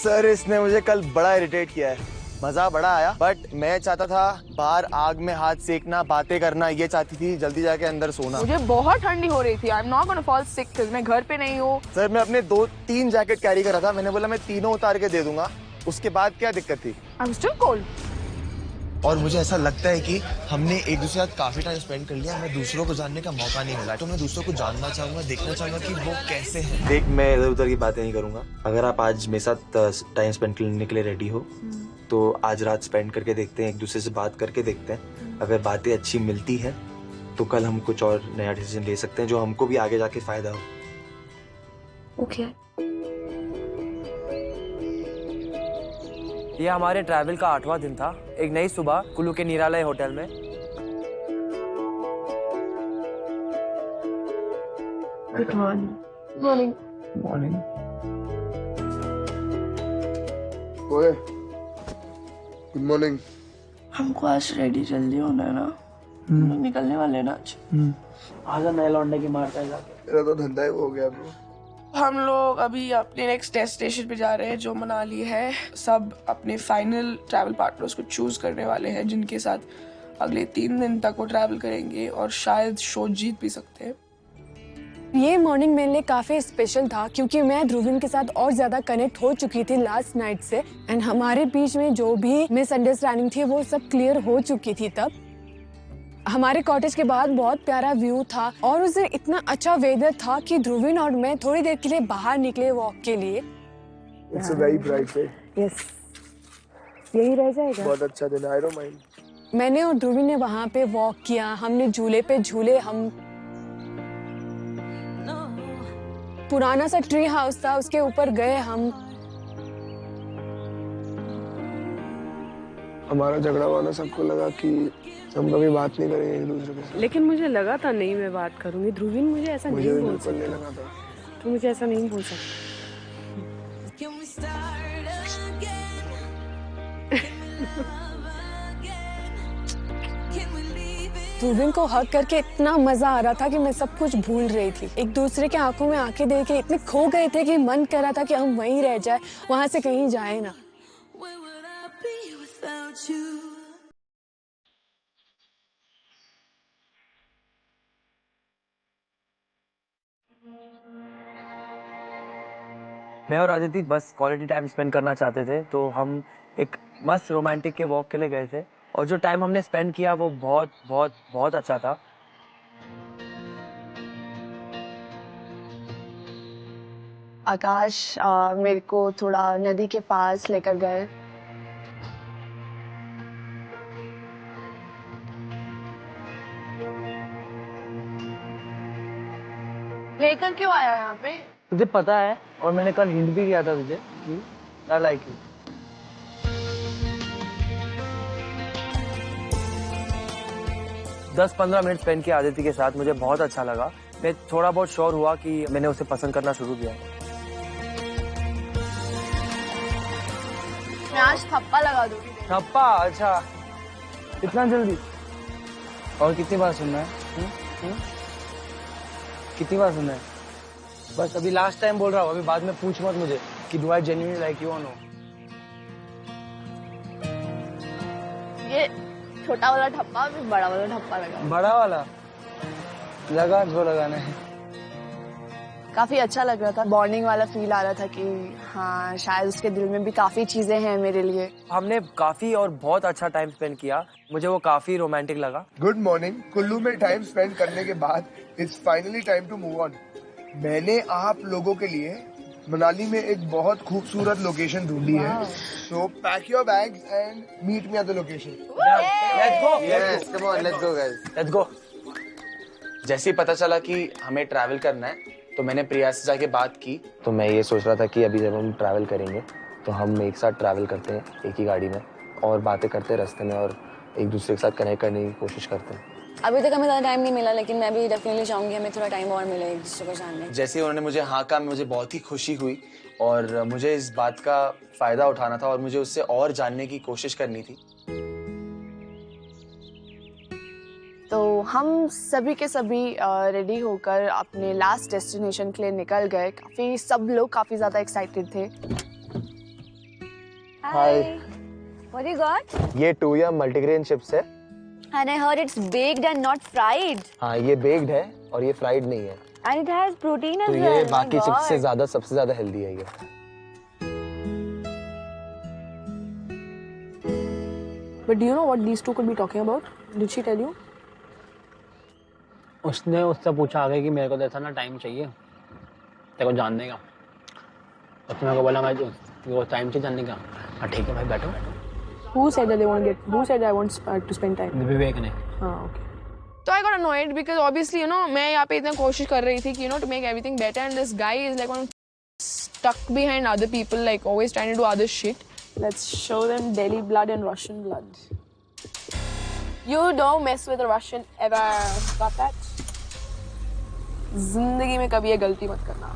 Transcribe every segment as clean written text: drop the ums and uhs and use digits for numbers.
Sir इसने मुझे कल बड़ा इरिटेट किया है। मजा बड़ा आया, बट मैं चाहता था बाहर आग में हाथ सेकना, बातें करना, ये चाहती थी जल्दी जाके अंदर सोना। मुझे बहुत ठंडी हो रही थी। I am not gonna fall sick, मैं घर पे नहीं हूँ। सर मैं अपने 2-3 जैकेट कैरी कर रहा था, मैंने बोला मैं तीनों उतार के दे दूंगा, उसके बाद क्या दिक्कत थी। आई एम स्टिल कोल्ड। और मुझे ऐसा लगता है कि हमने एक दूसरे के साथ काफी टाइम स्पेंड कर लिया, हमें दूसरों को जानने का मौका नहीं मिला, तो मैं दूसरों को जानना चाहूंगा, देखना चाहूंगा कि वो कैसे हैं। देख मैं इधर उधर की बातें नहीं करूंगा, अगर आप आज मेरे साथ टाइम स्पेंड करने के लिए रेडी हो तो आज रात स्पेंड करके देखते हैं, एक दूसरे से बात करके देखते हैं। अगर बातें अच्छी मिलती हैं तो कल हम कुछ और नया डिसीजन ले सकते हैं जो हमको भी आगे जाके फायदा हो। ओके। ये हमारे ट्रैवल का 8वां दिन था। एक नई सुबह कुल्लू के निरालय होटल में। Good morning. मॉर्निंग। मॉर्निंग। ओए, गुड मॉर्निंग। हमको आज रेडी जल्दी होना है ना, निकलने वाले हैं ना आज। आजा नए लौंडे की मारता है जाके। मेरा तो धंधा ही वो हो गया ब्रो। हम लोग अभी अपने नेक्स्ट डेस्टिनेशन पे जा रहे हैं जो मनाली है। सब अपने फाइनल ट्रैवल पार्टनर्स को चूज करने वाले हैं जिनके साथ अगले 3 दिन तक वो ट्रैवल करेंगे और शायद शो जीत भी सकते हैं। ये मॉर्निंग मेरे लिए काफी स्पेशल था क्योंकि मैं ध्रुविन के साथ और ज्यादा कनेक्ट हो चुकी थी लास्ट नाइट से, एंड हमारे बीच में जो भी मिसअंडरस्टैंडिंग थी वो सब क्लियर हो चुकी थी। तब हमारे कॉटेज के बाद बहुत प्यारा व्यू था और उस दिन इतना अच्छा वेदर था कि ध्रुविन और मैं थोड़ी देर के लिए बाहर निकले वॉक के लिए। It's a very bright day. Yes, यही रह जाएगा। बहुत अच्छा दिन, आई डोंट माइंड। मैंने और ध्रुविन ने वहाँ पे वॉक किया, हमने झूले पे झूले, हम पुराना सा ट्री हाउस था उसके ऊपर गए हम। हमारा झगड़ा हुआ ना, सबको लगा कि हम कभी बात नहीं करेंगे एक दूसरे के साथ। लेकिन मुझे लगा था नहीं मैं बात करूंगी। ध्रुविन मुझे ऐसा मुझे नहीं भी बोल बिल्कुल नहीं सकता, लगा था। तो मुझे ऐसा नहीं बोल सकता। ध्रुविन को हग करके इतना मजा आ रहा था कि मैं सब कुछ भूल रही थी। एक दूसरे के आंखों में आंखें देख के इतने खो गए थे कि मन कर रहा था कि हम वहीं रह जाए, वहां से कहीं जाए ना। मैं और अदिति बस क्वालिटी टाइम स्पेंड करना चाहते थे, तो हम एक मस्त रोमांटिक के वॉक के लिए गए थे और जो टाइम हमने स्पेंड किया वो बहुत बहुत बहुत अच्छा था। आकाश मेरे को थोड़ा नदी के पास लेकर गए। लेकर क्यों आया यहाँ पे? तुझे पता है और मैंने कल हिंट भी किया था तुझे, आई लाइक यू। दस 15 मिनट स्पेंड किया आदिति के साथ, मुझे बहुत अच्छा लगा। मैं थोड़ा बहुत श्योर हुआ कि मैंने उसे पसंद करना शुरू किया। मैं आज थप्पा लगा दूंगी। थप्पा? अच्छा, इतना जल्दी? और कितनी बार सुनना है? कितनी बार सुनना है? बस अभी लास्ट टाइम बोल रहा हूँ, अभी बाद में पूछ मत मुझे कि do I genuinely like you और नो। ये छोटा वाला ठप्पा फिर बड़ा वाला ठप्पा लगा। बड़ा वाला लगा जो लगाना है। काफी अच्छा लग रहा था, बॉन्डिंग वाला फील आ रहा था कि हाँ शायद उसके दिल में भी काफी चीजें हैं मेरे लिए। हमने काफी और बहुत अच्छा टाइम स्पेंड किया, मुझे वो काफी रोमांटिक लगा। Good morning. कुल्लू में टाइम स्पेंड करने के बाद it's finally time to move on. मैंने आप लोगों के लिए मनाली में एक बहुत खूबसूरत लोकेशन ढूंढी है, so pack your bags and meet me at the location. Let's go. Yes, come on, let's go guys. Let's go. जैसे ही पता चला कि हमें ट्रैवल करना है तो मैंने प्रिया से जाके बात की। तो मैं ये सोच रहा था कि अभी जब हम ट्रैवल करेंगे तो हम एक साथ ट्रैवल करते हैं एक ही गाड़ी में और बातें करते हैं रास्ते में और एक दूसरे के साथ कनेक्ट करने की कोशिश करते हैं। अभी तक हमें ज़्यादा टाइम नहीं मिला, लेकिन मैं भी डेफिनेटली चाहूंगी हमें थोड़ा टाइम और मिले एक दूसरे को जानने। जैसे ही उन्होंने मुझे हाँ कहा, मुझे बहुत ही खुशी हुई और मुझे इस बात का फायदा उठाना था और मुझे उससे और जानने की कोशिश करनी थी। तो हम सभी के सभी रेडी होकर अपने लास्ट डेस्टिनेशन के लिए निकल गए। सब लोग काफी ज्यादा एक्साइटेड थे। Hi. What you got? ये 2 या मल्टीग्रेन चिप्स है। And I heard it's baked and not fried. हाँ, ये बेक्ड है और ये फ्राइड नहीं है। And it has protein as तो well. ये My बाकी चिप्स से God. ज्यादा सबसे ज्यादा हेल्दी है ये। But do you know what these two could be talking about? Did she tell you? उसने उससे पूछा आगे कि मेरे को तो ऐसा ना टाइम चाहिए तेरे को जानने का। उसने मेरे को बोला मैं वो टाइम चाहिए जानने का। हाँ ठीक है भाई बैठो। Who said that they want to get? Who said I want to spend time? विवेक ने। हाँ, okay. So I got annoyed because obviously you know मैं यहाँ पे इतना कोशिश कर रही थी कि to make everything better and this guy is like one stuck behind other people like always trying to do other shit. Let's show them Delhi blood and Russian blood. You don't mess with a Russian ever. Got that? जिंदगी में कभी ये गलती मत करना।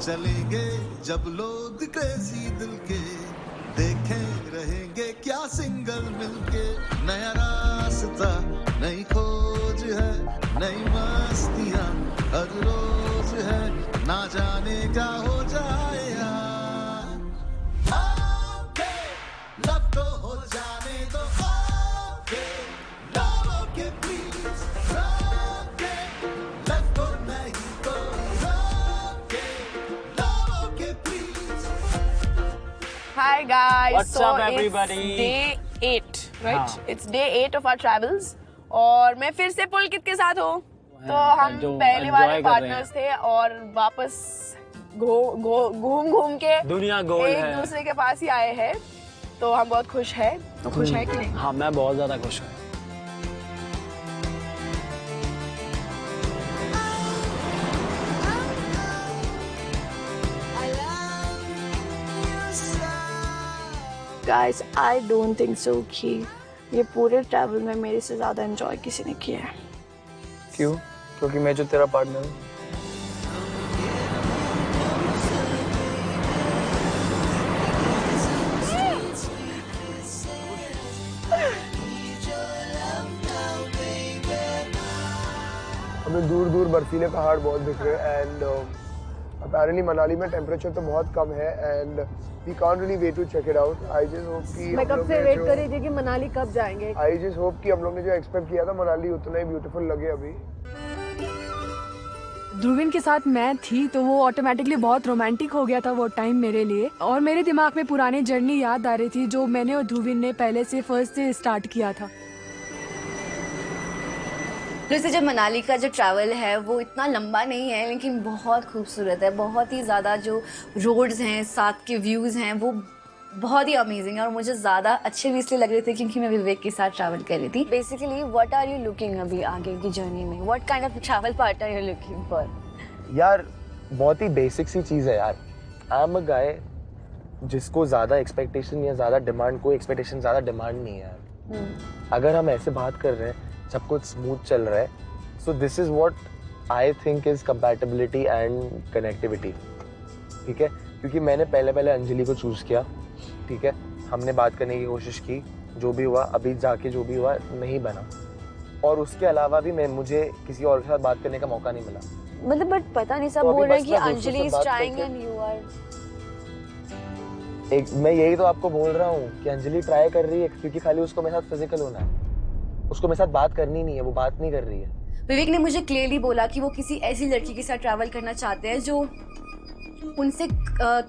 चलेंगे जब लोग क्रेजी दिल के देखें रहेंगे क्या सिंगल मिलके नया रास्ता नई खोज है नई मस्तियाँ हर रोज है ना जाने क्या हो जाए यार लव तो हो जाने दो लव के प्लीज लव तो नहीं तो Hi guys. What's so up, everybody? It's day 8, right? हाँ. It's day 8 of our travels. और मैं फिर से पुलकित के साथ हूँ। तो हम जो पहले enjoy वाले कर रहे पार्टनर्स थे और वापस घूम के दुनिया गोल एक है। दूसरे के पास ही आए हैं। तो हम बहुत खुश हैं। तो खुश है कि नहीं? हाँ मैं बहुत ज़्यादा खुश हूँ। Guys, I don't think so कि ये पूरे ट्रैवल में मेरे से ज़्यादा एंजॉय किसी ने किया है। क्यों? क्योंकि मैं जो तेरा पार्टनर हूँ। हमें दूर दूर बर्फीले पहाड़ बहुत दिख रहे हैं एंड अपेरेंटली मनाली में टेम्परेचर तो बहुत कम है and we can't really wait to check it out. I just hope कि मैं कब से वेट कर रही थी कि मनाली कब जाएंगे। आई जस्ट होप कि हम लोग ने जो एक्सपेक्ट किया था मनाली उतना ही ब्यूटीफुल लगे अभी। ध्रुविन के साथ मैं थी तो वो ऑटोमेटिकली बहुत रोमांटिक हो गया था वो टाइम मेरे लिए और मेरे दिमाग में पुरानी जर्नी याद आ रही थी जो मैंने और ध्रुविन ने पहले से फर्स्ट से स्टार्ट किया था। वैसे जो मनाली का जो ट्रैवल है वो इतना लंबा नहीं है लेकिन बहुत खूबसूरत है। बहुत ही ज़्यादा जो रोड्स हैं साथ के व्यूज़ हैं वो बहुत ही अमेजिंग है और मुझे ज़्यादा अच्छे भी इसलिए लग रहे थे क्योंकि मैं विवेक के साथ ट्रैवल कर रही थी। Basically what are you looking अभी आगे की जर्नी में? What kind of travel partner are you looking for? यार बहुत ही बेसिक सी चीज़ है यार। आई एम अ गाय जिसको ज़्यादा एक्सपेक्टेशन या ज़्यादा डिमांड, कोई एक्सपेक्टेशन ज़्यादा डिमांड नहीं है यार। अगर हम ऐसे बात कर रहे हैं सब कुछ स्मूथ चल रहा है so this is what I think is compatibility and connectivity. ठीक है, क्योंकि मैंने पहले अंजलि को चूज़ किया। ठीक है, हमने बात करने की कोशिश की, जो भी हुआ अभी जाके जो भी हुआ नहीं बना और उसके अलावा भी मुझे किसी और के साथ बात करने का मौका नहीं मिला। मतलब बट पता नहीं सब तो बोल रहे हैं बस कि मैं दोस्तों अंजलि से इज बात ट्राइंग करके- एंड यू आर। मैं यही तो आपको बोल रहा हूँ कि अंजलि ट्राई कर रही है क्योंकि खाली उसको मेरे साथ फिजिकल होना है, उसको मेरे साथ बात करनी नहीं है, वो बात नहीं कर रही है। विवेक ने मुझे क्लियरली बोला कि वो किसी ऐसी लड़की के साथ ट्रैवल करना चाहते हैं जो उनसे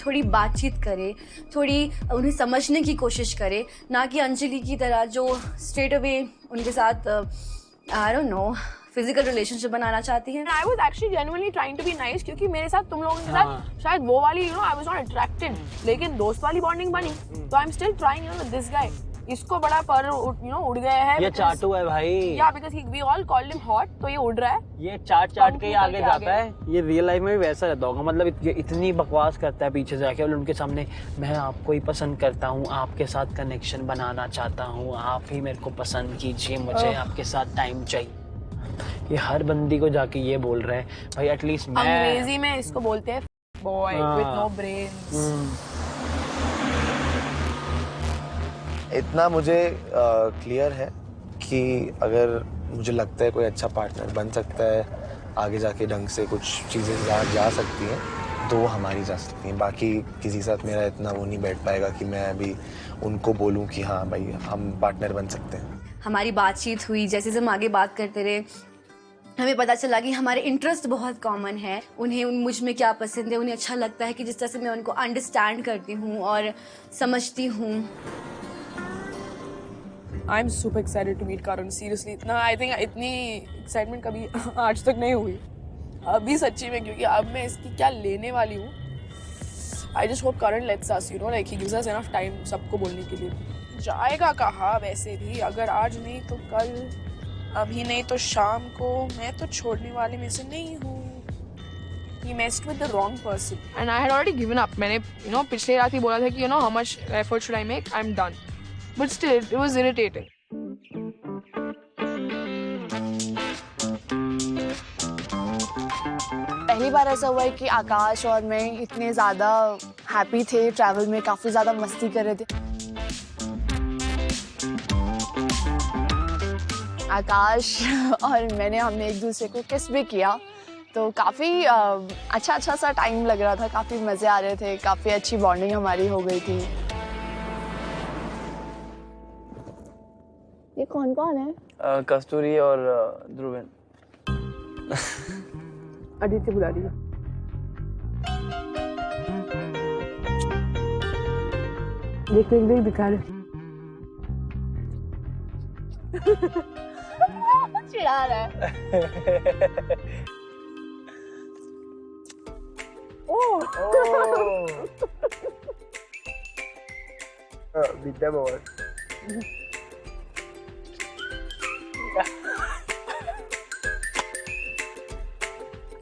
थोड़ी बातचीत करे, थोड़ी उन्हें समझने की कोशिश करे, ना कि अंजलि की तरह जो स्ट्रेट अवे उनके साथ I don't no physical relationship बनाना चाहती है। I was actually genuinely trying to be nice क्योंकि मेरे साथ तुम लोगों के साथ शायद वो वाली I was not attracted लेकिन दोस्त वाली बॉन्डिंग बनी तो I'm still trying with this guy। इसको बड़ा पर उड़ गया है। ये चाटू है भाई। Yeah, because we all called him hot तो ये उड़ रहा है। ये चाट के ही आगे जाता है। ये रियल लाइफ में भी वैसा रहता होगा। मतलब ये इतनी बकवास करता है पीछे से आके और उनके सामने मैं आपको ही पसंद करता हूँ, आपके साथ कनेक्शन बनाना चाहता हूँ, आप ही मेरे को पसंद कीजिए, मुझे आपके साथ टाइम चाहिए। ये हर बंदी को जाके ये बोल रहे हैं भाई एटलीस्ट मैं। अंग्रेजी में इसको बोलते हैं बॉय विद नो ब्रेन्स। इतना मुझे क्लियर है कि अगर मुझे लगता है कोई अच्छा पार्टनर बन सकता है, आगे जाके ढंग से कुछ चीज़ें जा सकती हैं, तो वो हमारी जा सकती हैं। बाकी किसी के साथ मेरा इतना वो नहीं बैठ पाएगा कि मैं अभी उनको बोलूं कि हाँ भाई हम पार्टनर बन सकते हैं। हमारी बातचीत हुई, जैसे हम आगे बात करते रहे, हमें पता चला कि हमारे इंटरेस्ट बहुत कॉमन है। उन्हें मुझ में क्या पसंद है, उन्हें अच्छा लगता है कि जिस तरह से मैं उनको अंडरस्टैंड करती हूँ और समझती हूँ। I'm super excited to meet Karan. Seriously, इतना I think इतनी excitement कभी आज तक नहीं हुई। अभी सच्ची में, क्योंकि अब मैं इसकी क्या लेने वाली हूँ। I just hope Karan lets us, you know, like he gives us enough time सबको बोलने के लिए। जाएगा कहाँ वैसे भी, अगर आज नहीं तो कल, अभी नहीं तो शाम को, मैं तो छोड़ने वाले में से नहीं हूँ। He messed with the wrong person. And I had already given up. मैंने, you know, पिछले रात ही बोला था कि, you know, how much effort should I make? I'm done. But still, it was irritating. पहली बार ऐसा हुआ है कि आकाश और मैं इतने ज़्यादा हैप्पी थे ट्रैवल में, काफ़ी ज़्यादा मस्ती कर रहे थे। आकाश और हमने एक दूसरे को किस भी किया, तो काफ़ी अच्छा सा टाइम लग रहा था, काफ़ी मज़े आ रहे थे, काफ़ी अच्छी बॉन्डिंग हमारी हो गई थी। ये कौन कौन है? कस्तूरी और ध्रुवन। आदित्य बुला रही है। देख दिखा रहे। चिढ़ा रहा है। beat them over.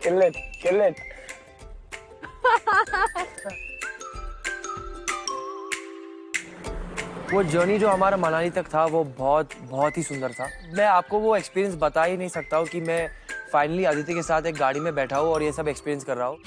Kill it. वो जर्नी जो हमारा मनाली तक था वो बहुत ही सुंदर था। मैं आपको वो एक्सपीरियंस बता ही नहीं सकता हूँ कि मैं फाइनली आदित्य के साथ एक गाड़ी में बैठा हूँ और ये सब एक्सपीरियंस कर रहा हूँ।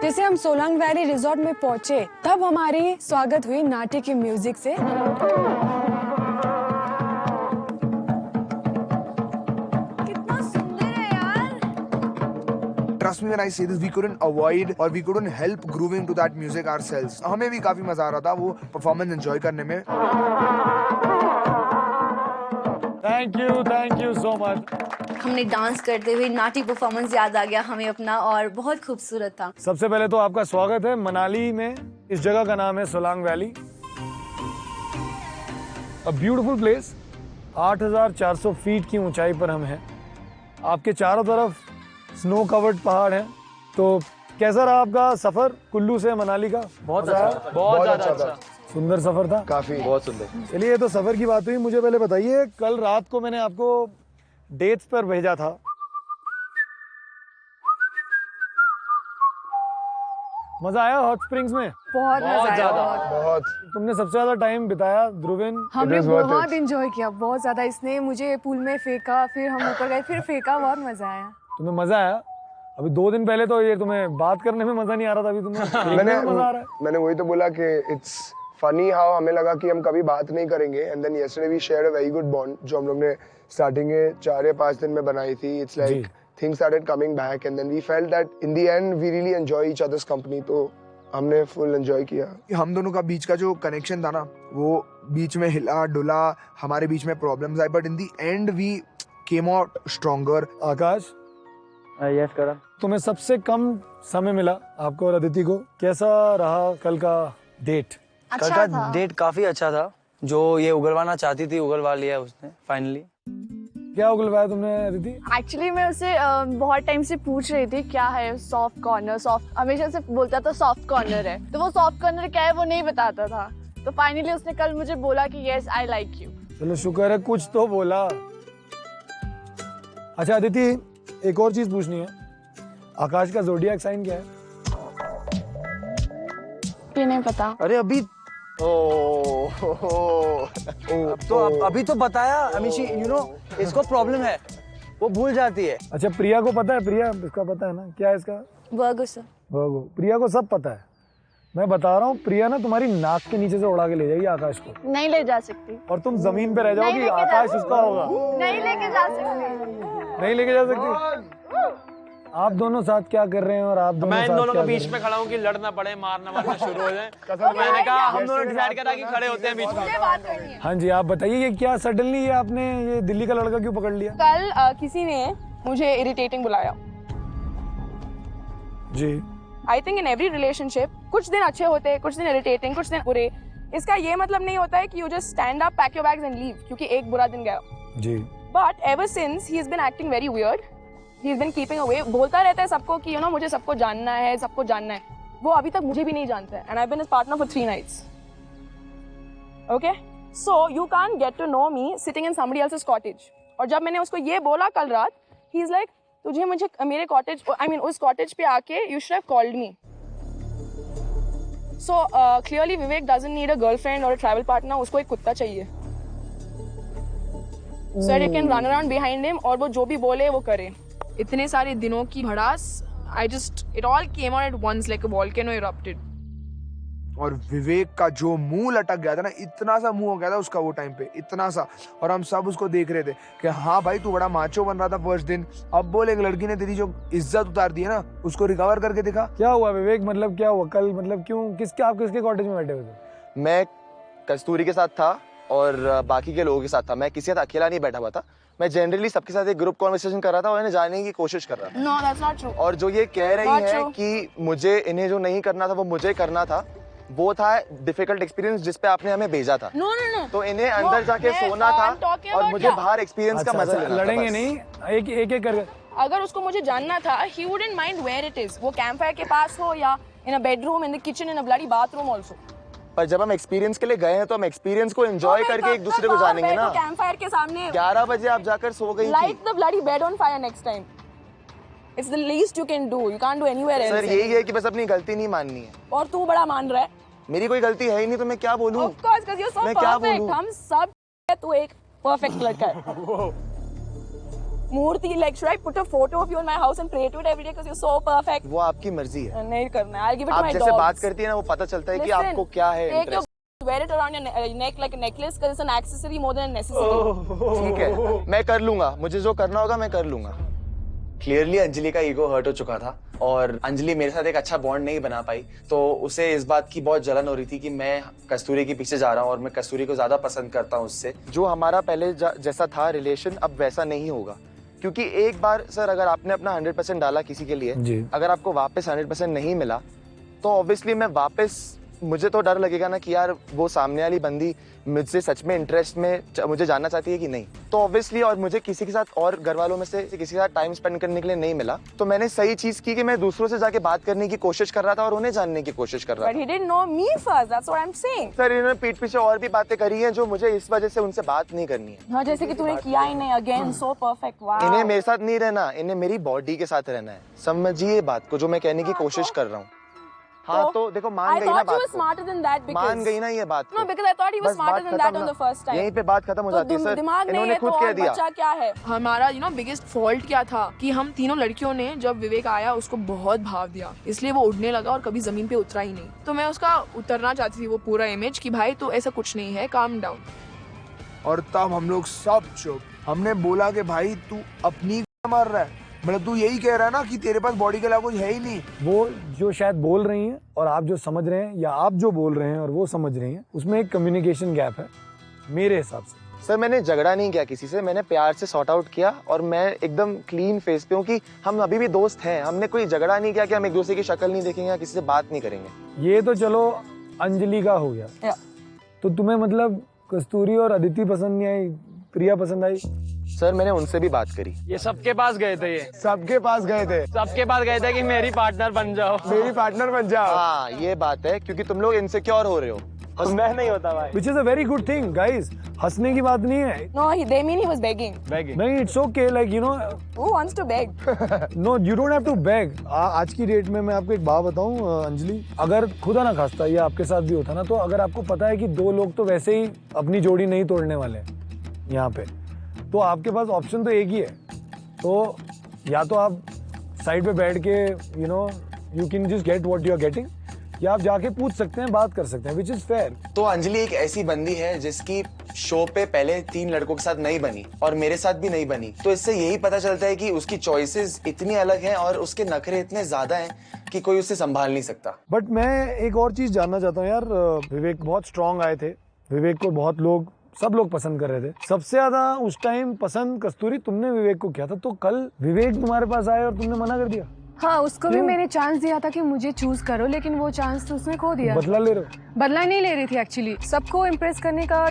जैसे हम सोलांग वैली रिजॉर्ट में पहुंचे, तब हमारी स्वागत हुई नाटी के म्यूजिक से। कितना सुंदर है यार। Trust me when I say this, we couldn't avoid or we couldn't help grooving to that music ourselves. हमें भी काफी मजा आ रहा था वो परफॉर्मेंस एंजॉय करने में। Thank you so much. हमने डांस करते हुए नाटी परफॉर्मेंस याद आ गया हमें अपना, और बहुत खूबसूरत था। सबसे पहले तो आपका स्वागत है मनाली में। इस जगह का नाम है Solang valley. A beautiful place. 8,400 feet की ऊंचाई पर हम हैं। आपके चारों तरफ स्नो कवर्ड पहाड़ हैं। तो कैसा रहा आपका सफर कुल्लू से मनाली का? बहुत ज्यादा अच्छा। सुंदर सफर था। काफी बहुत सुंदर। चलिए, ये तो सफर की बात हुई। मुझे पहले बताइए, कल रात को मैंने आपको डेट्स पर भेजा था। मजा आया हॉट स्प्रिंग्स में? बहुत मजा आया। बहुत। तुमने सबसे ज्यादा टाइम बिताया ध्रुवन। हमने बहुत एंजॉय किया, बहुत ज्यादा। इसने मुझे पूल में फेंका, फिर हम ऊपर गए, फिर फेंका, बहुत मजा आया। तुम्हें मजा आया? अभी 2 दिन पहले तो ये तुम्हें बात करने में मजा नहीं आ रहा था, अभी तुम्हें मजा आ रहा है। मैंने वही तो बोला कि इट्स फनी हाउ हमें लगा कि हम कभी बात नहीं करेंगे, and then yesterday we shared a very good bond जो हम लोग ने स्टार्टिंग के 4 या 5 दिन में बनाई थी। It's like things started coming back and then we felt that in the end we really enjoy each others company. तो हमने फुल एंजॉय किया। हम दोनों का बीच का जो कनेक्शन था ना, वो बीच में हिला डुला, हमारे बीच में प्रॉब्लम्स आई, but in the end we came out stronger. Akash, yes Karan. तुम्हें सबसे कम समय मिला, आपको और अदिति को। कैसा रहा कल का डेट? कल का डेट काफी अच्छा था। जो ये उगलवाना चाहती थी उगलवा लिया उसने फाइनली। क्या उगलवाया तुमने अदिति? एक्चुअली मैं उसे बहुत टाइम से पूछ रही थी क्या है सॉफ्ट कॉर्नर। सॉफ्ट हमेशा से बोलता था सॉफ्ट कॉर्नर है, तो वो सॉफ्ट कॉर्नर क्या है वो नहीं बताता था। तो फाइनली उसने कल मुझे बोला कि यस आई लाइक यू। चलो शुक्र है कुछ तो बोला। अच्छा अदिति, एक और चीज पूछनी है। आकाश का ज़ोडिएक साइन क्या है? ये नहीं पता। अरे अभी तो अभी तो बताया अमीशी, यू नो इसको प्रॉब्लम है, वो भूल जाती है। अच्छा प्रिया को पता है? प्रिया इसका पता है ना क्या है इसका? वर्गो सर। वर्गो। प्रिया को सब पता है। मैं बता रहा हूँ प्रिया ना तुम्हारी नाक के नीचे से उड़ा के ले जाएगी आकाश को। नहीं ले जा सकती। और तुम जमीन पे रह जाओगी, आकाश उसका होगा। नहीं लेके जा सकती। नहीं लेके जा सकती। आप दोनों साथ क्या कर रहे हैं और आप दोनों मैं इन साथ दोनों क्या के कर बीच रहे में खड़ा हूँ कि लड़ना पड़े, मारना शुरू हो जाए। तो मैंने कहा हम दोनों डिसाइड करा कि खड़े होते हैं बीच में। हैं? हाँ जी, आप बताइए ये क्या सडनली ये आपने ये दिल्ली का लड़का क्यों पकड़ लिया? कल किसी ने मुझे इरिटेटिंग बुलाया। जी। I think in every relationship कुछ दिन अच्छे होते हैं, कुछ दिन इरिटेटिंग, कुछ दिन बुरे। इसका ये मतलब नहीं होता है कि you just stand up, pack your bags and leave क्योंकि एक बुरा दिन गया। जी। But ever since he has been acting very weird, he has been keeping away. बोलता रहता है सबको कि यू नो मुझे सबको जानना है, सबको जानना है। वो अभी तक मुझे भी नहीं जानता है। And I have been his partner for 3 nights. Okay, so you can't get to know me sitting in somebody else's cottage. और जब मैंने उसको ये बोला कल रात, ही इज लाइक तुझे मुझे मेरे कॉटेज, आई मीन उस कॉटेज पे आके you should have called me. So clearly Vivek doesn't need a girlfriend और अ ट्रैवल पार्टनर, उसको एक कुत्ता चाहिए। So you can run around behind him और वो जो भी बोले वो करे। इतने सारे दिनों की भड़ास, I just, it all came out at once like a volcano erupted. और विवेक का जो मुंह लटक गया था ना, इतना सा मुंह हो गया था उसका वो टाइम पे, इतना सा। और हम सब उसको देख रहे थे कि हाँ भाई तू बड़ा माचो बन रहा था फर्स्ट दिन, अब बोल एक लड़की ने तेरी जो इज्जत उतार दी है ना उसको रिकवर करके दिखा। क्या हुआ विवेक? मतलब क्या हुआ कल? मतलब क्यों आप किसके कॉटेज में बैठे हुए थे? मैं कस्तूरी के साथ था और बाकी के लोगों के साथ था। मैं किसी के साथ अकेला नहीं बैठा हुआ था। मैं जनरली सबके साथ एक ग्रुप कॉन्वर्सेशन कर रहा था और इन्हें जानने की कोशिश कर रहा था। No, that's not true. और जो ये कह रही Not है true. कि मुझे इन्हें जो नहीं करना था वो मुझे करना था, वो था डिफिकल्ट एक्सपीरियंस जिस पे आपने हमें भेजा था। No, no, no. तो इन्हें अंदर जाके सोना था और मुझे बाहर एक्सपीरियंस का मजा लेना था। लड़ेंगे बस। नहीं, एक कर। अगर उसको मुझे जानना था, he wouldn't mind where it is. वो कैंप फायर के पास हो या in a bedroom, in the kitchen, in a bloody bathroom also. पर जब हम एक्सपीरियंस के लिए गए हैं तो हम एक्सपीरियंस को एंजॉय करके एक दूसरे को जानेंगे ना। कैंप फायर के सामने 11 बजे आप जाकर सो गई थी। Light the bloody bed on fire next time. It's the least you can do. You can't do anywhere else. Sir यही है कि बस अपनी गलती नहीं माननी है। और तू बड़ा मान रहा है। मेरी कोई गलती है ही नहीं तो मैं क्या बोलूं? Of course, because you're so मैं क्या perfect. बोलूं? हम सब तू एक perfect लड़का है। मूर्ति, like should I put a photo of you in my house and pray to it every day because you're so perfect? वो आपकी मर्जी है। नहीं करना है। I'll give it to आप my जैसे dogs. बात करती है ना वो पता चलता है कि Listen, आपको क्या है take your interest. wear it around your neck like a necklace because it's an accessory more than a necessity. ठीक है, मैं कर लूंगा, मुझे जो करना होगा मैं कर लूंगा। क्लियरली अंजलि का ईगो हर्ट हो चुका था और अंजलि मेरे साथ एक अच्छा बॉन्ड नहीं बना पाई, तो उसे इस बात की बहुत जलन हो रही थी कि मैं कस्तूरी के पीछे जा रहा हूँ और मैं कस्तूरी को ज्यादा पसंद करता हूँ उससे। जो हमारा पहले जैसा था रिलेशन अब वैसा नहीं होगा, क्योंकि एक बार सर अगर आपने अपना 100% डाला किसी के लिए, अगर आपको वापस 100% नहीं मिला तो ऑब्वियसली मैं वापस, मुझे तो डर लगेगा ना कि यार वो सामने वाली बंदी मुझसे सच में इंटरेस्ट में मुझे जानना चाहती है कि नहीं। तो ऑब्वियसली और मुझे किसी के साथ और घर वालों में से किसी के साथ टाइम स्पेंड करने के लिए नहीं मिला, तो मैंने सही चीज की कि मैं दूसरों से जाके बात करने की कोशिश कर रहा था और उन्हें जानने की कोशिश कर रहा था। But he didn't know me first. That's what I'm saying. Sir इन्होंने पीठ पीछे और भी बातें करी हैं जो मुझे इस वजह से उनसे बात नहीं करनी है। हाँ, जैसे कि तूने किया ही नहीं। Again, so perfect. Wow. इन्हें मेरे साथ नहीं रहना, इन्हें मेरी बॉडी के साथ रहना है। समझिए बात को जो मैं कहने की कोशिश कर रहा हूँ। हाँ तो देखो मान गई ना बात को। smarter than that because मान गई ना ये बात को। No, because I thought he was smarter than that on the first time. यहीं पे बात खत्म हो जाती है सर। दिमाग नहीं इन्होंने है खुद तो कह और दिया। बच्चा क्या है? हमारा बिगेस्ट फॉल्ट क्या था कि हम तीनों लड़कियों ने जब विवेक आया उसको बहुत भाव दिया, इसलिए वो उड़ने लगा और कभी जमीन पे उतरा ही नहीं। तो मैं उसका उतरना चाहती थी वो पूरा इमेज कि भाई तो ऐसा कुछ नहीं है, काम डाउन। और तब हम लोग सब चुप। हमने बोला कि भाई तू अपनी मार रहा है, मतलब तू यही कह रहा है ना कि तेरे पास बॉडी के अलावा कुछ है ही नहीं। वो जो शायद बोल रही हैं और आप जो समझ रहे हैं, या आप जो बोल रहे हैं और वो समझ रही हैं, उसमें एक कम्युनिकेशन गैप है मेरे हिसाब से। सर मैंने झगड़ा नहीं किया किसी से, मैंने प्यार से सॉर्ट आउट किया और मैं एकदम क्लीन फेस पे हूँ कि हम अभी भी दोस्त हैं। हमने कोई झगड़ा नहीं किया कि हम एक दूसरे की शक्ल नहीं देखेंगे या किसी से बात नहीं करेंगे। ये तो चलो अंजलि का हो गया। तो तुम्हें मतलब कस्तूरी और अदिति पसंद नहीं आई, प्रिया पसंद आई? सर मैंने उनसे भी बात करी। ये सबके पास गए थे, ये सबके पास गए थे, सबके पास गए थे कि मेरी पार्टनर बन जाओ, मेरी पार्टनर बन जाओ। हाँ ये बात है, क्योंकि तुम लोग इनसिक्योर हो रहे हो मैं नहीं होता भाई। Which is a very good thing, guys. हंसने की बात नहीं है। No, they mean he was begging. नहीं, it's okay, like you know. Who wants to beg? No, you don't have to beg. आज की डेट में मैं आपको एक बात बताऊं अंजलि, अगर खुदा ना खास्ता ये आपके साथ भी होता ना, तो अगर आपको पता है कि दो लोग तो वैसे ही अपनी जोड़ी नहीं तोड़ने वाले हैं यहाँ पे, तो आपके पास ऑप्शन तो एक ही है, तो या तो आप साइड पे बैठ के you can just get what you are getting, या आप जाके पूछ सकते हैं, बात कर सकते हैं, which is fair. तो अंजलि एक ऐसी बंदी है जिसकी शो पे पहले 3 लड़कों के साथ नहीं बनी और मेरे साथ भी नहीं बनी, तो इससे यही पता चलता है कि उसकी चॉइसेस इतनी अलग हैं और उसके नखरे इतने ज्यादा हैं कि कोई उसे संभाल नहीं सकता। बट मैं एक और चीज जानना चाहता हूँ यार, विवेक बहुत स्ट्रांग आए थे, विवेक को बहुत लोग, सब लोग पसंद कर रहे थे, सबसे ज्यादा उस टाइम पसंद कस्तूरी तुमने विवेक को किया था, तो कल विवेक तुम्हारे पास आए और तुमने मना कर दिया? हाँ, उसको भी मैंने चांस दिया था कि मुझे चूज करो, लेकिन वो चांस तो उसने खो दिया। बदला ले रहे हो? बदला नहीं ले रही थी एक्चुअली, सबको इम्प्रेस करने का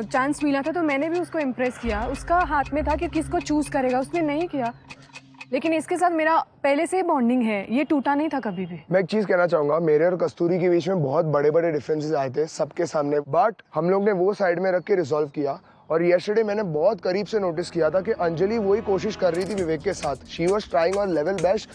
चांस मिला था, तो मैंने भी उसको इम्प्रेस किया। उसका हाथ में था कि किसको चूज करेगा, उसने नहीं किया। लेकिन इसके साथ मेरा पहले से बॉन्डिंग है, ये टूटा नहीं था कभी भी। मैं एक चीज कहना चाहूंगा, मेरे और कस्तूरी के बीच में बहुत बड़े बड़े डिफरेंसेस आए थे सबके सामने, बट हम लोग ने वो साइड में रख के रिजॉल्व किया। और येस्टरडे मैंने बहुत करीब से नोटिस किया था कि अंजलि वही कोशिश कर रही थी विवेक के साथ, she was trying on level best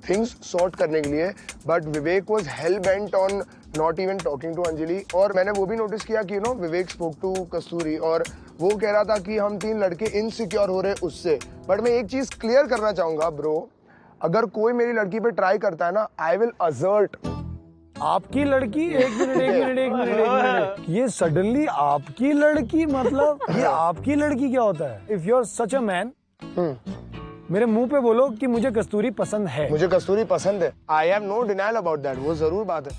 things sort करने के लिए, but Vivek was hell bent on not even talking to Anjali. और मैंने वो भी नोटिस किया कि विवेक स्पोक टू कस्तूरी और वो कह रहा था कि हम 3 लड़के इनसिक्योर हो रहे उससे। बट मैं एक चीज क्लियर करना चाहूंगा ब्रो, अगर कोई मेरी लड़की पे ट्राई करता है ना, आई विल असर्ट। आपकी लड़की? एक मिनट, ये सडनली आपकी लड़की, मतलब ये आपकी लड़की क्या होता है? If you are such a man, मेरे मुंह पे बोलो कि मुझे कस्तूरी पसंद है। मुझे कस्तूरी पसंद है, I have no denial about that, वो जरूर बात है।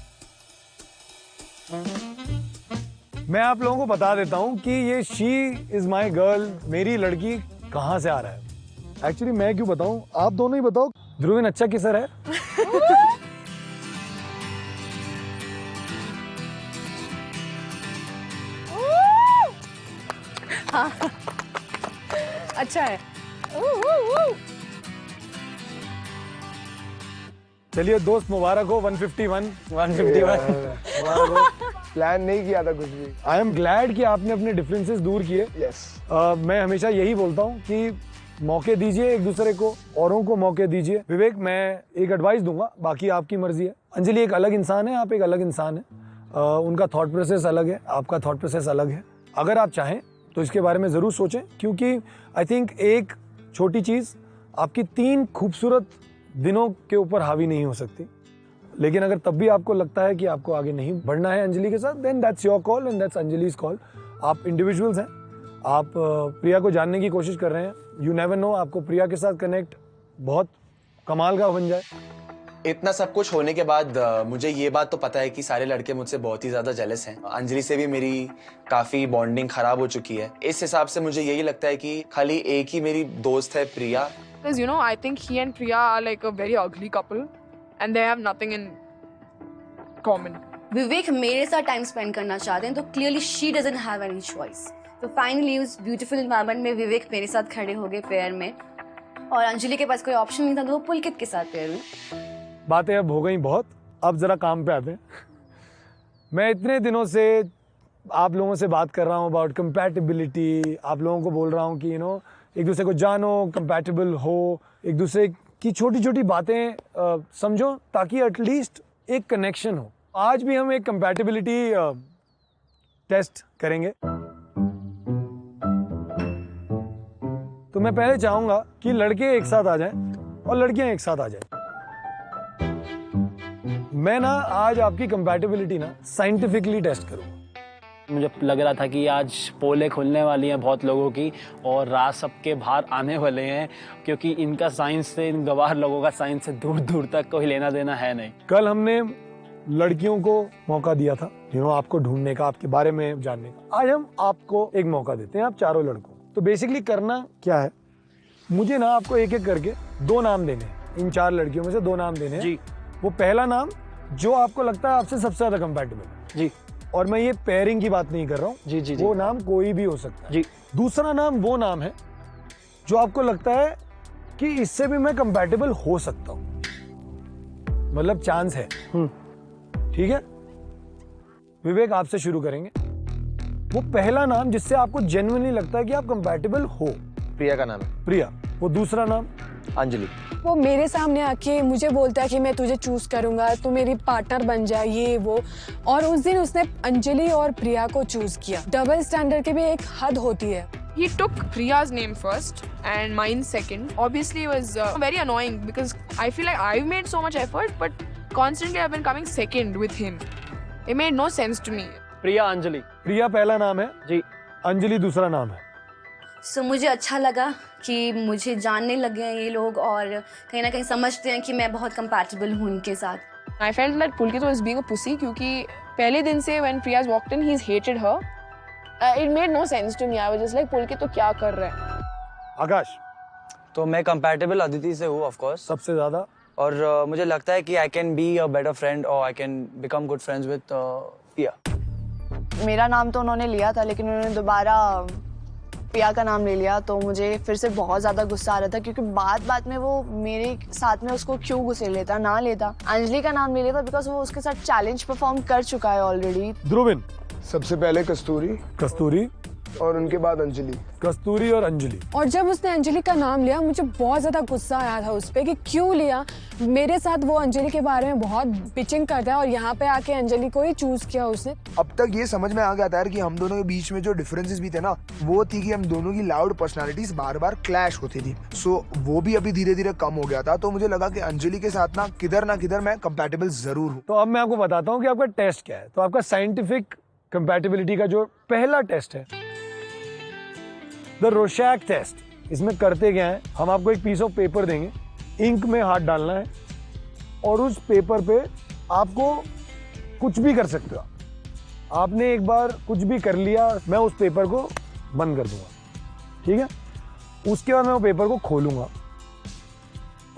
मैं आप लोगों को बता देता हूँ कि ये शी इज माई गर्ल, मेरी लड़की कहाँ से आ रहा है। एक्चुअली मैं क्यों बताऊँ, आप दोनों ही बताओ, ध्रुवीन अच्छा किसर है? अच्छा है। चलिए दोस्त, मुबारक हो 151। प्लान नहीं किया था कुछ भी। आई एम ग्लैड कि आपने अपने डिफरेंसेस दूर किए। यस। मैं हमेशा यही बोलता हूँ कि मौके दीजिए एक दूसरे को, औरों को मौके दीजिए। विवेक, मैं एक एडवाइस दूंगा, बाकी आपकी मर्जी है। अंजलि एक अलग इंसान है, आप एक अलग इंसान है, उनका थॉट प्रोसेस अलग है, आपका थॉट प्रोसेस अलग है। अगर आप चाहें तो इसके बारे में ज़रूर सोचें, क्योंकि आई थिंक एक छोटी चीज़ आपकी 3 खूबसूरत दिनों के ऊपर हावी नहीं हो सकती। लेकिन अगर तब भी आपको लगता है कि आपको आगे नहीं बढ़ना है अंजलि के साथ, then that's your call and that's Anjali's call. आप इंडिविजुअल्स हैं, आप प्रिया को जानने की कोशिश कर रहे हैं, यू नेवर नो, आपको प्रिया के साथ कनेक्ट बहुत कमाल का बन जाए। इतना सब कुछ होने के बाद मुझे ये बात तो पता है कि सारे लड़के मुझसे बहुत ही ज्यादा जेलस हैं। अंजलि से भी मेरी काफी बॉन्डिंग खराब हो चुकी है। इस हिसाब से मुझे यही लगता है कि खाली एक ही मेरी दोस्त है, प्रिया। Because I think he and Priya are like a very ugly couple and they have nothing in common. विवेक मेरे साथ टाइम स्पेंड करना चाहते हैं, तो clearly she doesn't have any choice. तो फाइनली उस ब्यूटीफुल एनवायरनमेंट में विवेक मेरे साथ खड़े हो गए पेयर में, और अंजलि के पास कोई ऑप्शन नहीं था, तो वो पुलकित के साथ पेयर में। बातें अब हो गई बहुत, अब जरा काम पे आते हैं। मैं इतने दिनों से आप लोगों से बात कर रहा हूँ अबाउट कंपैटिबिलिटी, आप लोगों को बोल रहा हूँ कि एक दूसरे को जानो, कंपैटिबल हो, एक दूसरे की छोटी छोटी बातें समझो, ताकि एटलीस्ट एक कनेक्शन हो। आज भी हम एक कंपैटिबिलिटी टेस्ट करेंगे। तो मैं पहले चाहूंगा कि लड़के एक साथ आ जाएं और लड़कियां एक साथ आ जाएं। मैं ना आज आपकी कंपैटिबिलिटी ना साइंटिफिकली टेस्ट करूंगा। मुझे लग रहा था कि आज पोलें खुलने वाली हैं बहुत लोगों की, और राज सबके बाहर आने वाले हैं, क्योंकि इनका साइंस से, इन गवार लोगों का साइंस से दूर दूर तक कोई लेना देना है नहीं। कल हमने लड़कियों को मौका दिया था आपको ढूंढने का, आपके बारे में जानने का। आज हम आपको एक मौका देते हैं, आप चारों लड़कों। तो बेसिकली करना क्या है, मुझे ना आपको एक एक करके 2 नाम देने हैं, इन 4 लड़कियों में से 2 नाम देने हैं जी। वो पहला नाम जो आपको लगता है आपसे सबसे ज्यादा कंपैटिबल जी, और मैं ये पेयरिंग की बात नहीं कर रहा हूँ जी जी, वो नाम कोई भी हो सकता है जी। दूसरा नाम वो नाम है जो आपको लगता है कि इससे भी मैं कंपैटिबल हो सकता हूँ, मतलब चांस है, ठीक है। विवेक आपसे शुरू करेंगे। वो पहला नाम जिससे आपको जेन्युइनली लगता है कि आप कंपैटिबल हो। प्रिया का नाम है। प्रिया। वो दूसरा नाम? अंजलि। वो मेरे सामने आके मुझे बोलता है कि मैं तुझे चूज करूंगा, तू मेरी पार्टनर बन जाए, ये वो। और उस दिन उसने अंजलि और प्रिया को चूज किया। डबल स्टैंडर्ड की भी एक हद होती है। He took Priya's name first and mine second. Obviously, it was very annoying because I feel like I've made so much effort, but constantly I've been coming second with him. It made no sense to me. प्रिया अंजलि। प्रिया पहला नाम है जी। अंजलि दूसरा नाम है। सो मुझे अच्छा लगा कि मुझे जानने लगे हैं ये लोग और कहीं ना कहीं समझते हैं कि मैं बहुत कंपैटिबल हूँ उनके साथ। I felt that Pulkit was being a pussy क्योंकि पहले दिन से when Priya's walked in, he's hated her. It made no sense to me. I was just like, Pulkit तो क्या कर रहा है? आकाश। तो मैं कंपैटिबल अदिति से हूँ ऑफ कोर्स सबसे ज्यादा। और मुझे लगता है कि I can be a better friend और I can become good friends with Priya. मेरा नाम तो उन्होंने लिया था लेकिन उन्होंने दोबारा प्रिया का नाम ले लिया, तो मुझे फिर से बहुत ज़्यादा गुस्सा आ रहा था क्योंकि बात में वो मेरे साथ में उसको क्यों गुस्से लेता ना लेता। अंजलि का नाम ले लेता बिकॉज वो उसके साथ चैलेंज परफॉर्म कर चुका है ऑलरेडी। ध्रुविन। सबसे पहले कस्तूरी कस्तूरी और उनके बाद अंजलि। कस्तूरी और अंजलि। और जब उसने अंजलि का नाम लिया मुझे बहुत ज्यादा गुस्सा आया था उस पे कि क्यों लिया। मेरे साथ वो अंजलि के बारे में बहुत पिचिंग करता है और यहाँ पे आके अंजलि को ही चूज किया उसने। अब तक ये समझ में आ गया था यार कि हम दोनों के बीच में जो डिफरेंसेस भी थे ना, वो थी कि हम दोनों की लाउड पर्सनालिटीज बार बार क्लैश होती थी। सो वो भी अभी धीरे धीरे कम हो गया था, तो मुझे लगा कि अंजलि के साथ ना किधर मैं कंपैटिबल जरूर हूँ। तो अब मैं आपको बताता हूँ कि आपका टेस्ट क्या है। तो आपका साइंटिफिक कंपैटिबिलिटी का जो पहला टेस्ट है, द रोशैक टेस्ट। इसमें करते क्या है, हम आपको एक पीस ऑफ पेपर देंगे, इंक में हाथ डालना है और उस पेपर पे आपको कुछ भी कर सकते हो। आपने एक बार कुछ भी कर लिया, मैं उस पेपर को बंद कर दूंगा, ठीक है। उसके बाद मैं वो पेपर को खोलूंगा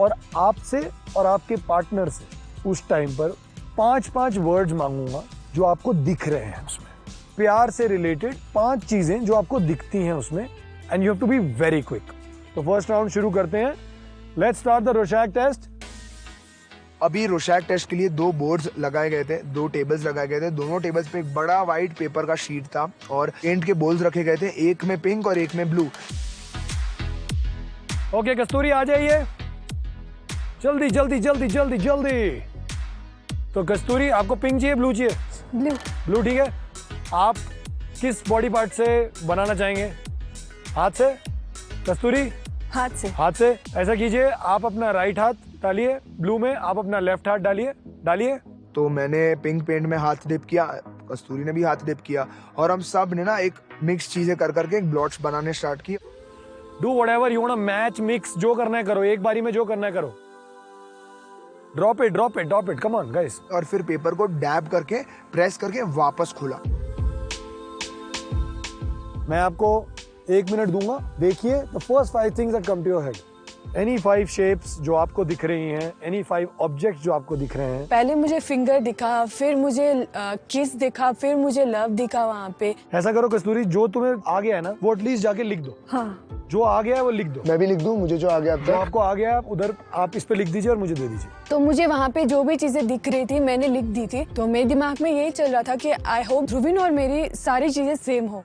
और आपसे और आपके पार्टनर से उस टाइम पर 5 वर्ड्स मांगूंगा जो आपको दिख रहे हैं उसमें, प्यार से रिलेटेड 5 चीजें जो आपको दिखती हैं उसमें, and you have to be very quick. तो फर्स्ट राउंड शुरू करते हैं। Let's start the Rorschach test. अभी रोशैक टेस्ट के लिए 2 बोर्ड्स लगाए गए थे, 2 टेबल्स लगाए गए थे। दोनों टेबल्स पे एक बड़ा वाइट पेपर का शीट था और पेंट के बोल्स रखे गए थे, एक में पिंक और एक में ब्लू। ओके कस्तूरी आ जाइए, जल्दी जल्दी जल्दी जल्दी जल्दी। तो कस्तूरी आपको पिंक चाहिए ब्लू चाहिए? ब्लू। ब्लू, ठीक है। आप किस बॉडी पार्ट से बनाना चाहेंगे? हाथ से? कस्तूरी हाथ से। हाथ से। ऐसा कीजिए, आप अपना राइट हाथ डालिए ब्लू में, आप अपना लेफ्ट हाथ डालिए। तो मैंने पिंक पेंट में हाथ डिप किया, कस्तूरी ने भी हाथ डिप किया और हम सब ने ना एक मिक्स चीजें कर करके एक ब्लॉट्स बनाने स्टार्ट किए। Do whatever you want, match mix जो करना है करो, एक बारी में जो करना है करो। Drop it, come on guys. और फिर पेपर को डैब करके प्रेस करके वापस खोला। मैं आपको 1 मिनट दूंगा, देखिए the first 5 things that come to your head. Any 5 shapes जो आपको दिख रही हैं, एनी 5 ऑब्जेक्ट्स जो आपको दिख रहे हैं। पहले मुझे फिंगर दिखा, फिर मुझे किस दिखा, फिर मुझे लव दिखा वहाँ पे। ऐसा करो कस्तूरी, जो तुम्हें आ गया है ना वो एटलीस्ट जाके लिख दो। हाँ, जो आ गया है वो लिख दो। मैं भी लिख दूं, मुझे जो आ गया अब जो तक। आपको आ गया है उधर आप इस पे लिख दीजिए और मुझे दे दीजिए। तो मुझे वहाँ पे जो भी चीजें दिख रही थी मैंने लिख दी थी। तो मेरे दिमाग में यही चल रहा था कि आई होप ध्रुविन और मेरी सारी चीजें सेम हो।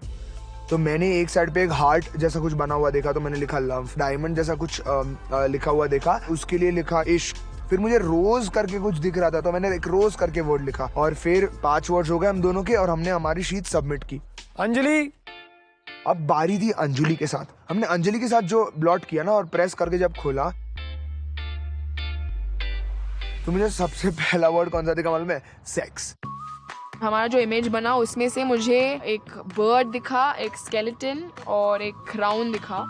तो मैंने एक साइड पे एक हार्ट जैसा कुछ बना हुआ देखा, तो मैंने लिखा लव। डायमंड जैसा कुछ लिखा हुआ देखा, उसके लिए लिखा इश्क। फिर मुझे रोज करके कुछ दिख रहा था, तो मैंने एक रोज करके वर्ड लिखा और फिर 5 वर्ड्स हो गए हम दोनों के और हमने हमारी शीट सबमिट की। अंजलि, अब बारी थी अंजलि के साथ। हमने अंजलि के साथ जो ब्लॉट किया ना और प्रेस करके जब खोला, तो मुझे सबसे पहला वर्ड कौन सा दिखा मालूम है? सेक्स। हमारा जो इमेज बना उसमें से मुझे एक बर्ड दिखा, एक स्केलेटन और एक क्राउन दिखा।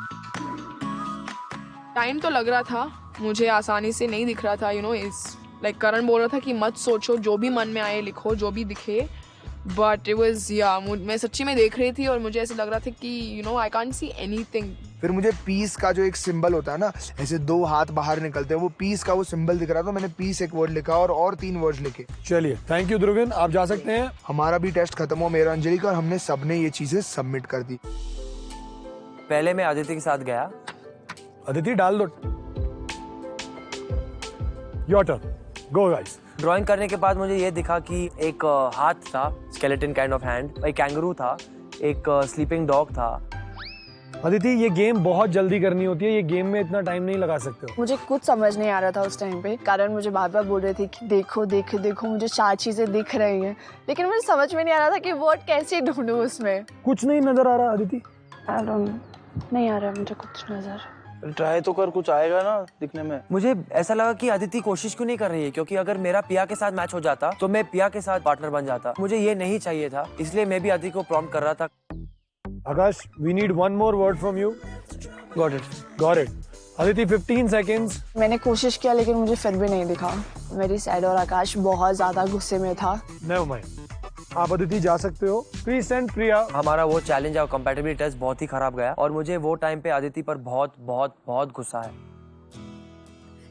टाइम तो लग रहा था, मुझे आसानी से नहीं दिख रहा था। इस लाइक करण बोल रहा था कि मत सोचो, जो भी मन में आए लिखो, जो भी दिखे। बट इट वाज मैं सच्ची में देख रही थी और मुझे ऐसे लग रहा था कि आई कांट सी एनीथिंग। फिर मुझे पीस का जो एक सिंबल होता है ना, ऐसे 2 हाथ बाहर निकलते हैं, वो पीस का वो सिंबल दिख रहा था। मैंने पीस एक वर्ड लिखा और 3 वर्ड्स लिखे। चलिए थैंक यू ध्रुविन, आप जा सकते हैं। हमारा भी टेस्ट खत्म हुआ, मेरा अंजलि का, और हमने सबने ये चीजें सबमिट कर दी। पहले मैं आदित्य के साथ गया। अदिति डाल दो। Your turn, go guys. Drawing करने के बाद मुझे ये दिखा कि एक हाथ था, स्केलेटन काइंड ऑफ हैंड, एक कैंगरू था, एक स्लीपिंग डॉग था। अदिति, ये गेम बहुत जल्दी करनी होती है, ये गेम में इतना टाइम नहीं लगा सकते हो। मुझे कुछ समझ नहीं आ रहा था उस टाइम पे, कारण मुझे बार बार बोल रहे थे कि देखो देखो देखो, मुझे 4 चीजें दिख रही हैं, लेकिन मुझे समझ में नहीं आ रहा था कि वर्ड कैसे ढूंढूं उसमें। कुछ नहीं नजर आ रहा अदिति? नहीं आ रहा मुझे कुछ नजर। ट्राई तो कर, कुछ आएगा ना दिखने में। मुझे ऐसा लगा कि अदिति कोशिश क्यों नहीं कर रही है, क्योंकि अगर मेरा पिया के साथ मैच हो जाता तो मैं पिया के साथ पार्टनर बन जाता। मुझे ये नहीं चाहिए था, इसलिए मैं भी अदिति को प्रॉम्प्ट कर रहा था। आकाश, we need one more word from you. Got it. Got it. Aditi 15 seconds. मैंने कोशिश किया लेकिन मुझे फिर भी नहीं दिखा। मेरी साइड और आकाश बहुत ज्यादा गुस्से में था। Never mind. आप अदिति जा सकते हो। प्लीज सेंड प्रिया। हमारा वो चैलेंज और कंपैटिबिलिटी टेस्ट बहुत ही खराब गया और मुझे वो टाइम पे अदिति पर बहुत बहुत बहुत गुस्सा है।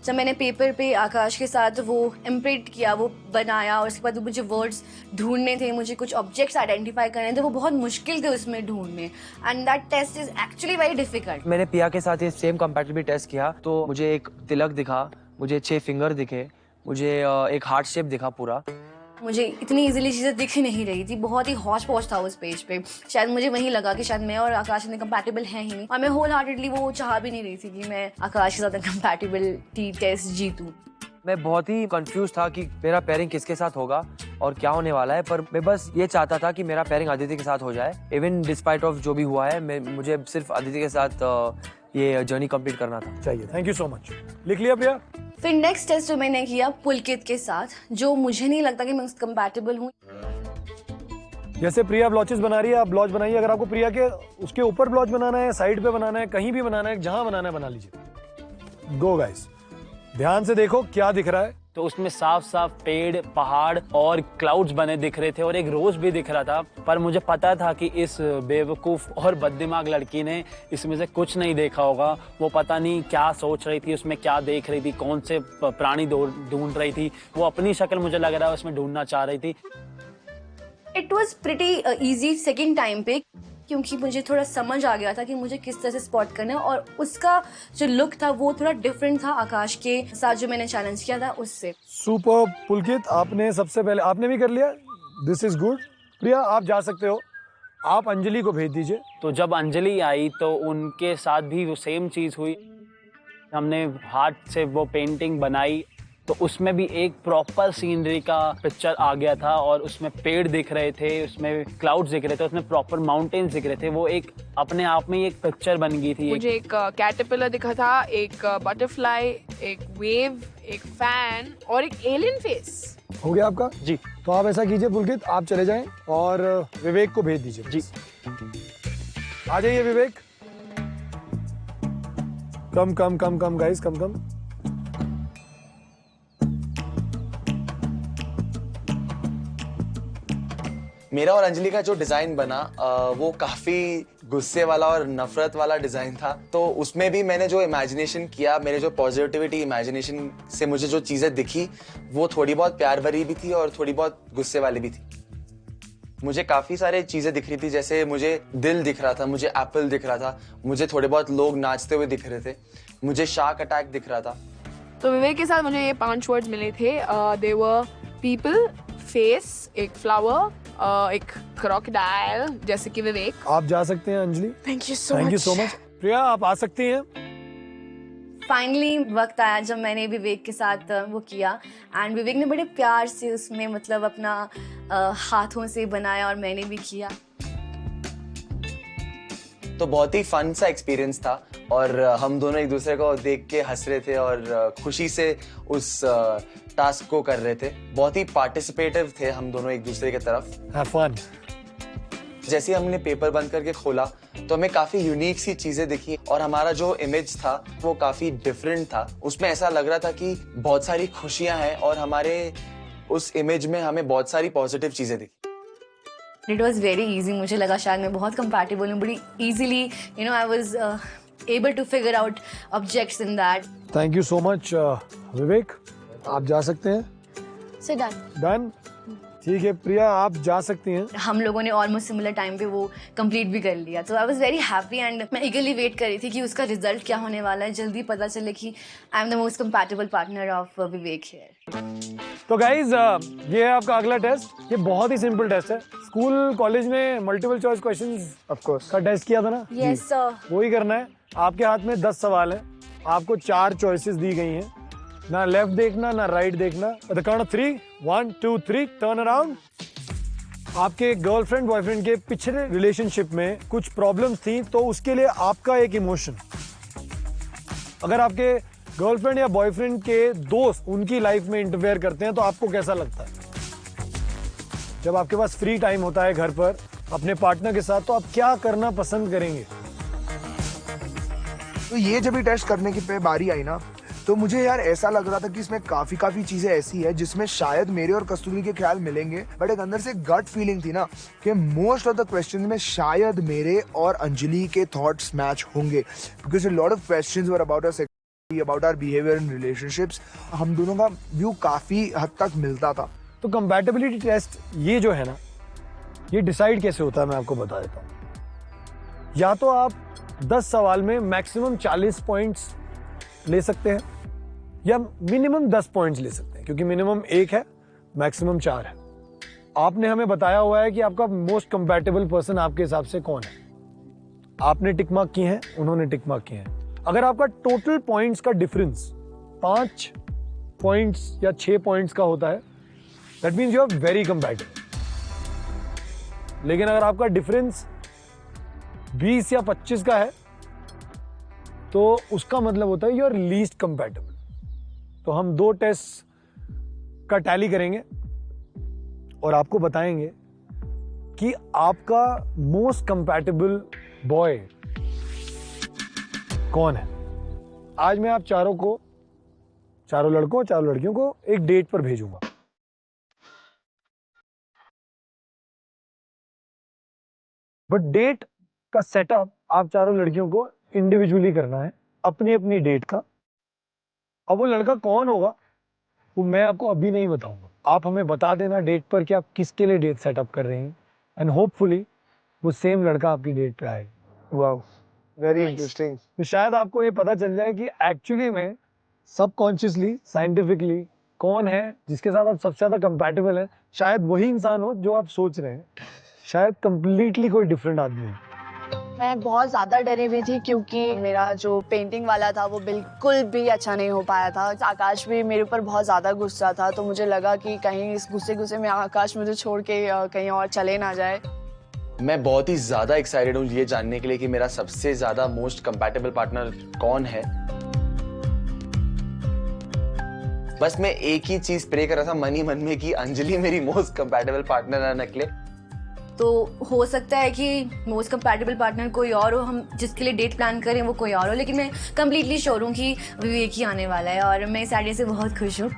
जब मैंने पेपर पे आकाश के साथ वो इम्प्रिंट किया, वो बनाया, और उसके बाद मुझे वर्ड्स ढूंढने थे, मुझे कुछ ऑब्जेक्ट्स आइडेंटिफाई करने थे, वो बहुत मुश्किल थे उसमें ढूंढने, and that test is actually very difficult. मैंने पिया के साथ ये सेम कंपैटिबिलिटी टेस्ट किया तो मुझे एक तिलक दिखा, मुझे 6 फिंगर दिखे, मुझे एक हार्ट शेप दिखा पूरा। मुझे इतनी इजीली चीज़ें दिख नहीं रही थी, बहुत ही हौच पौच था उस पेज पे। शायद मुझे वहीं लगा कि शायद मैं और आकाश इतने कंपैटिबल हैं ही नहीं, और मैं होल हार्टेडली वो चाह भी नहीं रही थी कि मैं आकाश के साथ कंपैटिबिलिटी टेस्ट जीतूं। मैं बहुत ही कंफ्यूज था कि मेरा पेयरिंग किसके साथ होगा और क्या होने वाला है, पर मैं बस ये चाहता था कि मेरा पेयरिंग अदिति के साथ हो जाए। इवन डिस्पाइट ऑफ जो भी हुआ है, मुझे सिर्फ अदिति के साथ ये जर्नी कंप्लीट करना था। चाहिए। Thank you so much. लिख लिया प्रिया? फिर नेक्स्ट टेस्ट जो मैंने किया पुलकित के साथ, जो मुझे नहीं लगता कि मैं उससे कंपैटिबल हूँ। जैसे प्रिया ब्लॉचेस बना रही है, आप ब्लॉच बनाइए। अगर आपको प्रिया के उसके ऊपर ब्लॉच बनाना है, साइड पे बनाना है, कहीं भी बनाना है, जहां बनाना है बना लीजिए। गो गाइस, ध्यान से देखो क्या दिख रहा है। तो उसमें साफ साफ पेड़, पहाड़ और क्लाउड्स बने दिख रहे थे और एक रोज भी दिख रहा था, पर मुझे पता था कि इस बेवकूफ और बददिमाग लड़की ने इसमें से कुछ नहीं देखा होगा। वो पता नहीं क्या सोच रही थी, उसमें क्या देख रही थी, कौन से प्राणी ढूंढ रही थी। वो अपनी शक्ल मुझे लग रहा है उसमें ढूंढना चाह रही थी। It was pretty easy second time पे, क्योंकि मुझे थोड़ा समझ आ गया था कि मुझे किस तरह से स्पॉट करना है, और उसका जो लुक था वो थोड़ा डिफरेंट था आकाश के साथ जो मैंने चैलेंज किया था उससे। सुपर पुलकित, आपने सबसे पहले आपने भी कर लिया, दिस इज गुड। प्रिया आप जा सकते हो, आप अंजलि को भेज दीजिए। तो जब अंजलि आई तो उनके साथ भी वो सेम चीज हुई। हमने हाथ से वो पेंटिंग बनाई तो उसमें भी एक प्रॉपर सीनरी का पिक्चर आ गया था, और उसमें पेड़ दिख रहे थे, उसमें क्लाउड्स दिख रहे थे, उसमें प्रॉपर माउंटेन्स दिख रहे थे। वो एक अपने आप में एक पिक्चर बन गई थी। मुझे एक कैटरपिलर दिखा था, एक बटरफ्लाई, एक वेव, एक फैन और एक एलियन फेस। हो गया आपका? जी। तो आप ऐसा कीजिए पुलकित, आप चले जाएं और विवेक को भेज दीजिए। जी। आ जाइए विवेक। कम कम कम कम गाइस, कम कम। मेरा और अंजलि का जो डिजाइन बना वो काफी गुस्से वाला और नफरत वाला डिजाइन था। तो उसमें भी मैंने जो इमेजिनेशन किया, मेरे जो पॉजिटिविटी इमेजिनेशन से मुझे जो चीजें दिखी वो थोड़ी बहुत प्यार भरी भी थी और थोड़ी बहुत गुस्से वाली भी थी। मुझे काफी सारे चीजें दिख रही थी, जैसे मुझे दिल दिख रहा था, मुझे एप्पल दिख रहा था, मुझे थोड़े बहुत लोग नाचते हुए दिख रहे थे, मुझे शार्क अटैक दिख रहा था। तो विवेक के साथ मुझे ये 5 वर्ड्स मिले थे। दे वर पीपल, फेस, एक फ्लावर, एक क्रोकोडाइल जैसे कि विवेक। आप जा सकते हैं Anjali. Thank you so much. Priya आप आ सकती हैं। फाइनली वक्त आया जब मैंने विवेक के साथ वो किया, एंड विवेक ने बड़े प्यार से उसमें मतलब अपना हाथों से बनाया और मैंने भी किया। तो बहुत ही फन सा एक्सपीरियंस था और हम दोनों एक दूसरे को देख के हंस रहे थे और खुशी से उस टास्क को कर रहे थे। बहुत ही पार्टिसिपेटिव थे हम दोनों एक दूसरे की तरफ। Have fun. जैसे हमने पेपर बंद करके खोला तो हमें काफी यूनिक सी चीजें दिखी और हमारा जो इमेज था वो काफी डिफरेंट था। उसमें ऐसा लग रहा था कि बहुत सारी खुशियां हैं और हमारे उस इमेज में हमें बहुत सारी पॉजिटिव चीजें दिखी। It was very easy. मुझे लगा शायद मैं बहुत कंपैटिबल हूँ, बड़ी easily I was able to figure out objects in that. Thank you so much Vivek, आप जा सकते हैं। से डन। डन। ठीक है प्रिया, आप जा सकती हैं। हम लोगों ने ऑलमोस्ट सिमिलर टाइम पे वो कंप्लीट भी कर लिया, तो I was very happy and मैं ईगरली वेट कर रही थी कि उसका रिजल्ट क्या होने वाला है, जल्दी पता चले कि I am the most compatible partner of Vivek here. तो गाइज ये है आपका अगला टेस्ट। ये बहुत ही सिंपल टेस्ट है। स्कूल कॉलेज में multiple choice questions of course का टेस्ट किया था ना? Yes sir. वही करना है। आपके हाथ में 10 सवाल हैं, आपको 4 चॉइसेस दी गई हैं, ना लेफ्ट देखना ना राइट देखना। The count of 3, 1 2 3, turn around. आपके गर्लफ्रेंड बॉयफ्रेंड के पिछले रिलेशनशिप में कुछ प्रॉब्लम्स थी, तो उसके लिए आपका एक इमोशन। अगर आपके गर्लफ्रेंड या बॉयफ्रेंड के दोस्त उनकी लाइफ में इंटरफेयर करते हैं तो आपको कैसा लगता है? जब आपके पास फ्री टाइम होता है घर पर अपने पार्टनर के साथ, तो आप क्या करना पसंद करेंगे? तो ये जब भी टेस्ट करने की पे बारी आई ना, तो मुझे यार ऐसा लग रहा था कि इसमें काफी चीजें ऐसी है जिसमें शायद मेरे और कस्तूरी के ख्याल मिलेंगे, बट एक अंदर से गट फीलिंग थी ना कि मोस्ट ऑफ द क्वेश्चन में शायद मेरे और अंजलि के थॉट्स मैच होंगे, because a lot of questions were about our sexuality, about our behaviour in relationships. हम दोनों का व्यू काफी हद तक मिलता था। तो कंपैटिबिलिटी टेस्ट ये जो है ना, ये डिसाइड कैसे होता है मैं आपको बता देता हूँ। या तो आप 10 सवाल में मैक्सिमम 40 पॉइंट्स ले सकते हैं, या मिनिमम 10 पॉइंट्स ले सकते हैं, क्योंकि मिनिमम 1 है, मैक्सिमम 4 है। आपने हमें बताया हुआ है कि आपका मोस्ट कंपैटिबल पर्सन आपके हिसाब से कौन है। आपने टिक मार्क किए हैं, उन्होंने टिक मार्क किए हैं। अगर आपका टोटल पॉइंट्स का डिफरेंस 5 पॉइंट्स या 6 पॉइंट्स का होता है, that means you are very compatible. लेकिन अगर आपका डिफरेंस 20 या 25 का है, तो उसका मतलब होता है यू आर लीस्ट कंपैटिबल। तो हम 2 टेस्ट का टैली करेंगे और आपको बताएंगे कि आपका मोस्ट कंपैटिबल बॉय कौन है। आज मैं आप चारों लड़कों चारों लड़कियों को एक डेट पर भेजूंगा। बट डेट का सेटअप आप चारों लड़कियों को इंडिविजुअली करना है, अपनी अपनी डेट का। अब वो लड़का कौन होगा वो मैं आपको अभी नहीं बताऊंगा। आप हमें बता देना डेट पर कि आप किसके लिए डेट सेटअप कर रहे हैं, एंड होपफुली वो सेम लड़का आपकी डेट पे आएगा। Wow, very interesting. तो शायद आपको ये पता चल जाए कि एक्चुअली में सबकॉन्शियसली साइंटिफिकली कौन है जिसके साथ आप सबसे ज्यादा कंपैटिबल है। शायद वही इंसान हो जो आप सोच रहे हैं, शायद कंप्लीटली कोई डिफरेंट आदमी है। मैं बहुत ज़्यादा डरी हुई थी क्योंकि मेरा जो पेंटिंग वाला था वो बिल्कुल भी अच्छा नहीं हो पाया था। आकाश भी मेरे ऊपर बहुत ज़्यादा गुस्सा था, तो मुझे लगा कि कहीं इस गुस्से में आकाश मुझे छोड़ के कहीं और चले ना जाए। मैं बहुत ही ज्यादा एक्साइटेड हूँ ये जानने के लिए कि मेरा सबसे ज्यादा मोस्ट कंपैटिबल पार्टनर कौन है। बस मैं एक ही चीज प्रे कर रहा था मन ही मन में कि अंजलि मेरी मोस्ट कंपैटिबल पार्टनर ना निकले। तो हो सकता है कि मोस्ट कंपैटिबल पार्टनर कोई और हो, हम जिसके लिए डेट प्लान करें वो कोई और हो, लेकिन मैं कंप्लीटली श्योर हूँ कि विवेक ही आने वाला है और मैं इस आइडिया से बहुत खुश हूँ।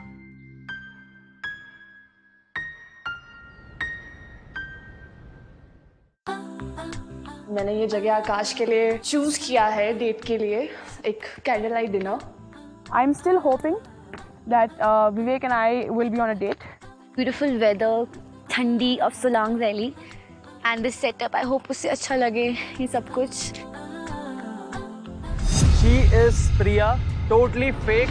मैंने ये जगह आकाश के लिए चूज किया है डेट के लिए, एक candle light dinner. I am still hoping that Vivek and I will be on a date. Beautiful weather, ठंडी of Solang valley and this setup, I hope उससे अच्छा लगे ये सब कुछ। She is Priya, totally fake.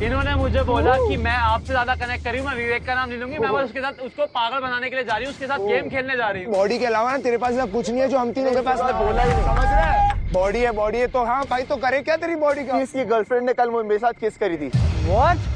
इन्होंने मुझे बोला कि मैं आपसे ज्यादा कनेक्ट करी हूँ, मैं विवेक का नाम नहीं लूंगी, मैं बस उसके साथ उसको पागल बनाने के लिए जा रही हूँ, उसके साथ गेम खेलने जा रही हूँ। बॉडी के अलावा ना तेरे पास ना कुछ नहीं है जो हम तीनों के पास बोला ही नहीं। समझ रहा है? बॉडी है तो हाँ भाई, तो करे क्या तेरी बॉडी का? इसकी गर्लफ्रेंड ने कल मेरे साथ किस करी थी। What?